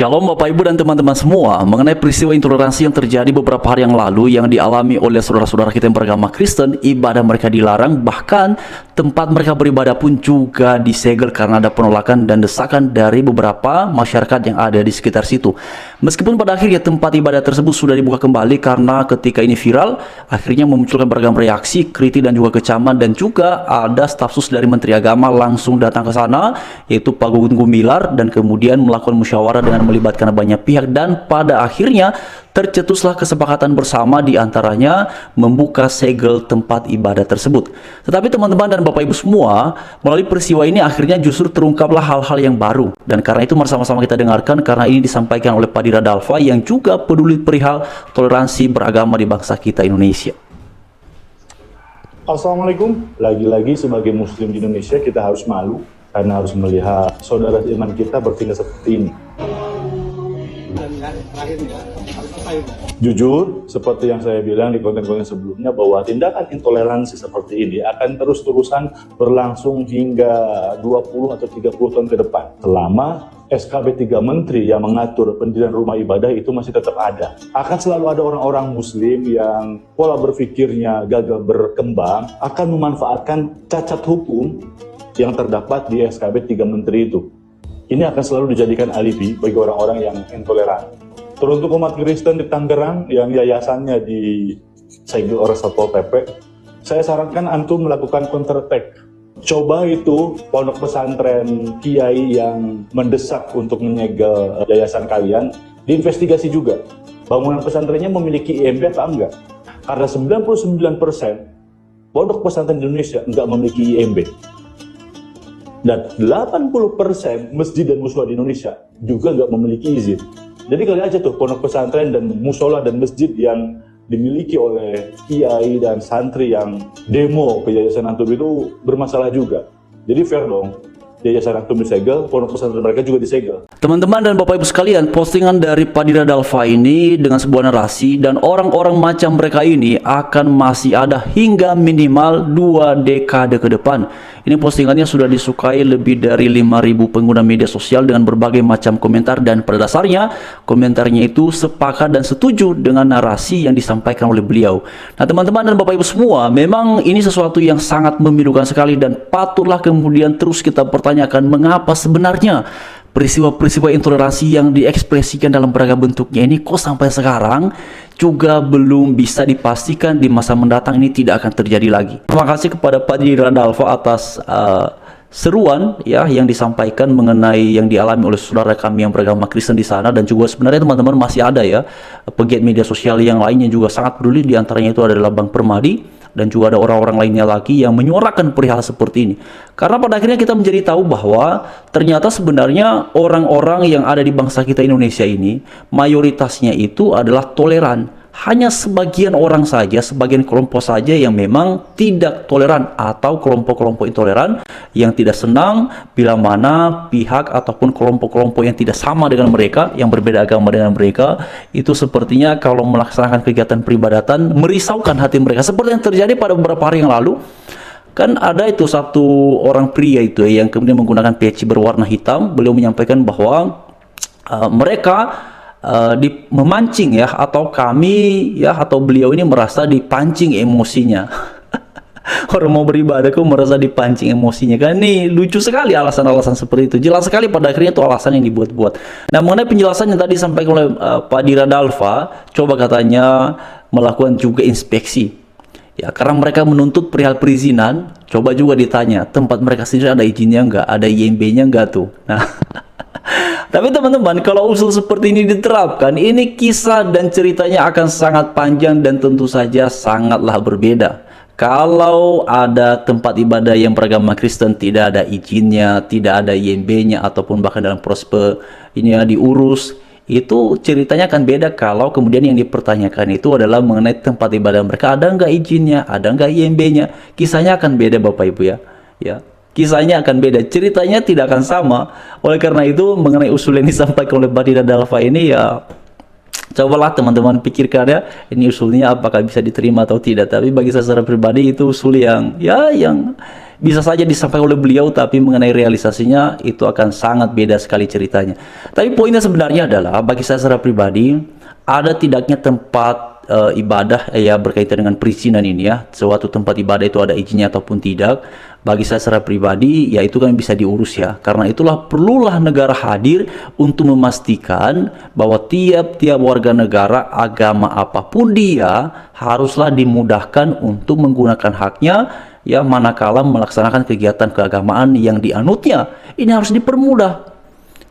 Shalom Bapak Ibu dan teman-teman semua. Mengenai peristiwa intoleransi yang terjadi beberapa hari yang lalu yang dialami oleh saudara-saudara kita yang beragama Kristen, ibadah mereka dilarang, bahkan tempat mereka beribadah pun juga disegel karena ada penolakan dan desakan dari beberapa masyarakat yang ada di sekitar situ. Meskipun pada akhirnya tempat ibadah tersebut sudah dibuka kembali, karena ketika ini viral akhirnya memunculkan beragam reaksi, kritik dan juga kecaman, dan juga ada staf sus dari Menteri Agama langsung datang ke sana, yaitu Pak Gunggun Gumilar, dan kemudian melakukan musyawarah dengan melibatkan banyak pihak, dan pada akhirnya tercetuslah kesepakatan bersama, diantaranya membuka segel tempat ibadah tersebut. Tetapi teman-teman dan Bapak Ibu semua, melalui peristiwa ini akhirnya justru terungkaplah hal-hal yang baru, dan karena itu bersama-sama kita dengarkan, karena ini disampaikan oleh Pak Dira Dalfa yang juga peduli perihal toleransi beragama di bangsa kita Indonesia. Assalamualaikum. Lagi-lagi sebagai muslim di Indonesia kita harus malu karena harus melihat saudara iman kita bertindak seperti ini. Jujur, seperti yang saya bilang di konten-konten sebelumnya, bahwa tindakan intoleransi seperti ini akan terus-terusan berlangsung hingga 20 atau 30 tahun ke depan. Selama SKB 3 Menteri yang mengatur pendirian rumah ibadah itu masih tetap ada. Akan selalu ada orang-orang muslim yang pola berpikirnya gagal berkembang, akan memanfaatkan cacat hukum yang terdapat di SKB 3 Menteri itu. Ini akan selalu dijadikan alibi bagi orang-orang yang intoleran. Teruntuk umat Kristen di Tangerang yang yayasannya disegel oleh Satpol PP, saya sarankan antum melakukan counter attack. Coba itu pondok pesantren kiai yang mendesak untuk menyegel yayasan kalian, diinvestigasi juga. Bangunan pesantrennya memiliki IMB atau enggak? Karena 99% pondok pesantren di Indonesia enggak memiliki IMB. Dan 80% masjid dan mushola di Indonesia juga nggak memiliki izin. Jadi kali aja tuh pondok pesantren dan musola dan masjid yang dimiliki oleh kiai dan santri yang demo ke yayasan antum itu bermasalah juga. Jadi fair dong, yayasan antum disegel, pondok pesantren mereka juga disegel. Teman-teman dan Bapak Ibu sekalian, postingan dari Pak Dira Dalfa ini dengan sebuah narasi, dan orang-orang macam mereka ini akan masih ada hingga minimal 2 dekade ke depan. Ini postingannya sudah disukai lebih dari 5.000 pengguna media sosial dengan berbagai macam komentar, dan pada dasarnya komentarnya itu sepakat dan setuju dengan narasi yang disampaikan oleh beliau. Nah teman-teman dan Bapak Ibu semua, memang ini sesuatu yang sangat memilukan sekali, dan patutlah kemudian terus kita pertanyakan mengapa sebenarnya peristiwa-peristiwa intoleransi yang diekspresikan dalam beragam bentuknya ini kok sampai sekarang juga belum bisa dipastikan di masa mendatang ini tidak akan terjadi lagi. Terima kasih kepada Pak Dira Dalfa atas seruan ya yang disampaikan mengenai yang dialami oleh saudara kami yang beragama Kristen di sana, dan juga sebenarnya teman-teman masih ada ya pegiat media sosial yang lainnya juga sangat peduli, diantaranya itu adalah Bang Permadi, dan juga ada orang-orang lainnya lagi yang menyuarakan perihal seperti ini. Karena pada akhirnya kita menjadi tahu bahwa ternyata sebenarnya orang-orang yang ada di bangsa kita Indonesia ini mayoritasnya itu adalah toleran. Hanya sebagian orang saja, sebagian kelompok saja yang memang tidak toleran, atau kelompok-kelompok intoleran yang tidak senang bila mana pihak ataupun kelompok-kelompok yang tidak sama dengan mereka, yang berbeda agama dengan mereka, itu sepertinya kalau melaksanakan kegiatan peribadatan merisaukan hati mereka. Seperti yang terjadi pada beberapa hari yang lalu, kan ada itu satu orang pria itu yang kemudian menggunakan peci berwarna hitam. Beliau menyampaikan bahwa mereka memancing ya, atau kami ya, atau beliau ini merasa dipancing emosinya. Orang mau beribadah kok merasa dipancing emosinya, kan? Nih lucu sekali alasan-alasan seperti itu. Jelas sekali pada akhirnya itu alasan yang dibuat-buat. Nah mengenai penjelasan yang tadi disampaikan oleh Pak Dira Dalfa, coba katanya melakukan juga inspeksi ya, karena mereka menuntut perihal perizinan. Coba juga ditanya tempat mereka sendiri ada izinnya nggak, ada IMB-nya nggak tuh. Nah tapi teman-teman, kalau usul seperti ini diterapkan, ini kisah dan ceritanya akan sangat panjang dan tentu saja sangatlah berbeda. Kalau ada tempat ibadah yang beragama Kristen tidak ada izinnya, tidak ada IMB-nya, ataupun bahkan dalam proses ini ya diurus, itu ceritanya akan beda. Kalau kemudian yang dipertanyakan itu adalah mengenai tempat ibadah mereka ada nggak izinnya, ada nggak IMB-nya, kisahnya akan beda Bapak Ibu ya. Kisahnya akan beda, ceritanya tidak akan sama. Oleh karena itu mengenai usul yang disampaikan oleh Pak Dira Dalfa ini ya, cobalah teman-teman pikirkan ya, ini usulnya apakah bisa diterima atau tidak. Tapi bagi saya secara pribadi itu usul yang ya yang bisa saja disampaikan oleh beliau, tapi mengenai realisasinya itu akan sangat beda sekali ceritanya. Tapi poinnya sebenarnya adalah bagi saya secara pribadi, ada tidaknya tempat ibadah ya berkaitan dengan perizinan ini ya, suatu tempat ibadah itu ada izinnya ataupun tidak, bagi saya secara pribadi ya itu kan bisa diurus ya. Karena itulah perlulah negara hadir untuk memastikan bahwa tiap-tiap warga negara agama apapun dia haruslah dimudahkan untuk menggunakan haknya ya, manakala melaksanakan kegiatan keagamaan yang dianutnya. Ini harus dipermudah.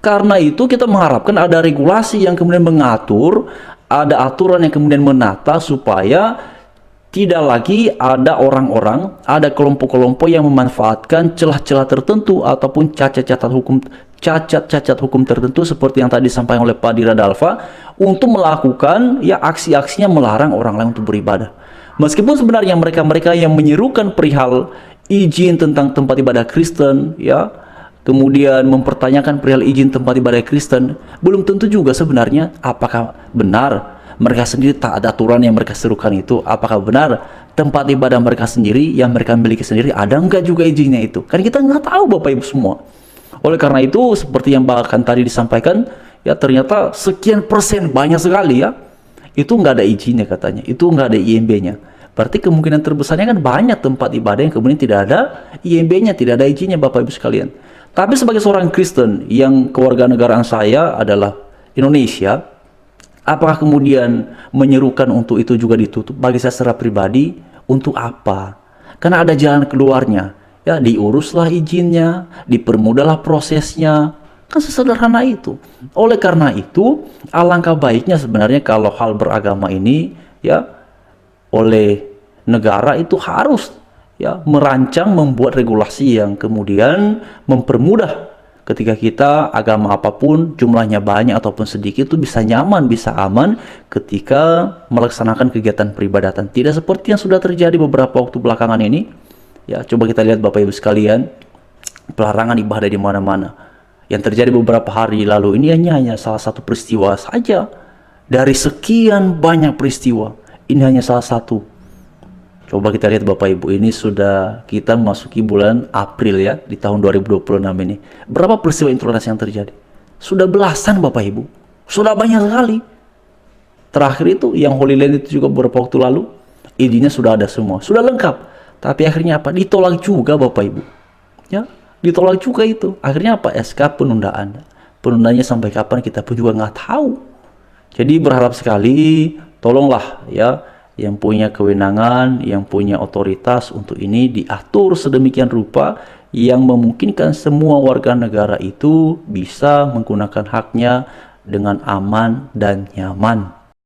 Karena itu kita mengharapkan ada regulasi yang kemudian mengatur, ada aturan yang kemudian menata supaya tidak lagi ada orang-orang, ada kelompok-kelompok yang memanfaatkan celah-celah tertentu ataupun cacat-cacat hukum tertentu seperti yang tadi disampaikan oleh Pak Dira Dalfa untuk melakukan ya aksi-aksinya melarang orang lain untuk beribadah. Meskipun sebenarnya mereka-mereka yang menyerukan perihal izin tentang tempat ibadah Kristen ya, kemudian mempertanyakan perihal izin tempat ibadah Kristen, belum tentu juga sebenarnya apakah benar mereka sendiri tak ada aturan yang mereka serukan itu, apakah benar tempat ibadah mereka sendiri yang mereka miliki sendiri ada enggak juga izinnya itu, kan kita nggak tahu Bapak Ibu semua. Oleh karena itu seperti yang bahkan tadi disampaikan ya, ternyata sekian persen, banyak sekali ya, itu nggak ada izinnya katanya, itu nggak ada IMB-nya. Berarti kemungkinan terbesarnya kan banyak tempat ibadah yang kemudian tidak ada IMB-nya, tidak ada izinnya Bapak Ibu sekalian. Tapi sebagai seorang Kristen yang kewarganegaraan saya adalah Indonesia, apakah kemudian menyerukan untuk itu juga ditutup? Bagi saya secara pribadi, untuk apa? Karena ada jalan keluarnya. Ya, diuruslah izinnya, dipermudahlah prosesnya. Kan sesederhana itu. Oleh karena itu, alangkah baiknya sebenarnya kalau hal beragama ini ya oleh negara itu harus ya merancang, membuat regulasi yang kemudian mempermudah ketika kita agama apapun, jumlahnya banyak ataupun sedikit, itu bisa nyaman, bisa aman ketika melaksanakan kegiatan peribadatan. Tidak seperti yang sudah terjadi beberapa waktu belakangan ini ya. Coba kita lihat Bapak Ibu sekalian, pelarangan ibadah di mana-mana yang terjadi beberapa hari lalu ini hanya salah satu peristiwa saja dari sekian banyak peristiwa. Ini hanya salah satu. Coba kita lihat Bapak Ibu, ini sudah kita memasuki bulan April ya, di tahun 2026 ini. Berapa peristiwa intoleransi yang terjadi? Sudah belasan Bapak Ibu. Sudah banyak sekali. Terakhir itu yang Holy Land itu juga beberapa waktu lalu, izinnya sudah ada semua, sudah lengkap. Tapi akhirnya apa? Ditolak juga Bapak Ibu. Ya, ditolak juga itu. Akhirnya apa? SK penundaan. Penundaannya sampai kapan kita pun juga nggak tahu. Jadi berharap sekali, tolonglah ya, yang punya kewenangan, yang punya otoritas untuk ini diatur sedemikian rupa yang memungkinkan semua warga negara itu bisa menggunakan haknya dengan aman dan nyaman.